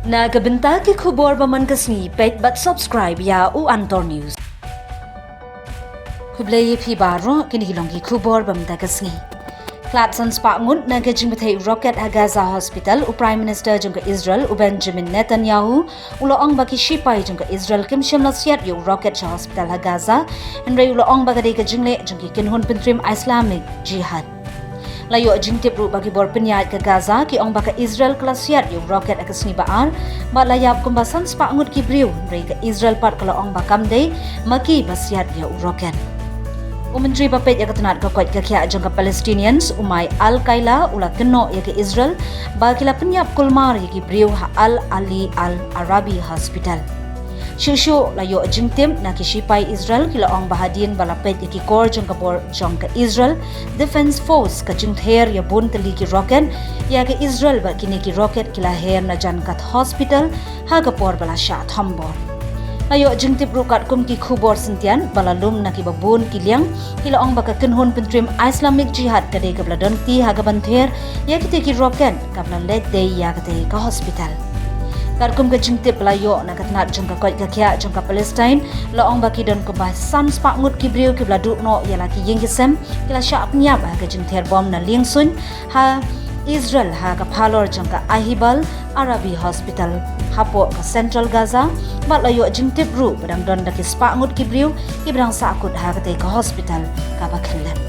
Nagabenta ki khubor baman kasni page but subscribe ya u Antor News. Kublai phi baro kini hilong ki khubor bamda kasni. Platson spa ngut nagajing bathai rocket a Gaza Hospital u Prime Minister jungka Israel u Benjamin Netanyahu ulo ong baki shipai jungka Israel kim shimla siat yu rocket cha hospital ha Gaza and ray ulo ong bagade ka jingle jungki kinhun pentrim Islamic Jihad. Layo jingtip ru bagi bor penyat ke Gaza ki ong baka Israel klasiat yu rocket akasni baar ba layap kumbasan spa ngut ki briew ray ke Israel part kala ong bakam dei maki basiat yu rocket. Menteri Bapet yang ketenat kekuat kekia jangka Palestinians umai Al-Qaila ula keno ya ke Israel bakila penyap kulmar ya ki briew ha Al-Ali Al-Arabi Hospital. Shushu layo jingtim na ki shipai Israel kila ong bahadin balapet ya ki kor jangka bor jangka Israel Defense Force ka jingther ya bun teli ki rocket ya ke Israel ba kini ki rocket kila her na jankat hospital ha ka por bala sha thambor. Layo jingtip rukat kum ki khubor sentian balalum na ki babun kylleng kila ong baka kenhun pentrim Islamic Jihad kade kabla donti ha gabanther ya kite ki rocket kabla let day ya kate ka hospital. Karkum ke jingtip layo na katnat jangka koi kakya jangka Palestine la ong baki don kubah san spa ngut ki briew kibla dukno ya la ki yingisem kila syap nyap ha ke jingther bom na lingsun ha Israel ha ka phalor jangka Ahibal Arabi Hospital hapo ka Central Gaza mat layo jingtip ru badang don da ki spa ngut ki briew ki brang sakut ha ka te ka hospital ka ba kylleng.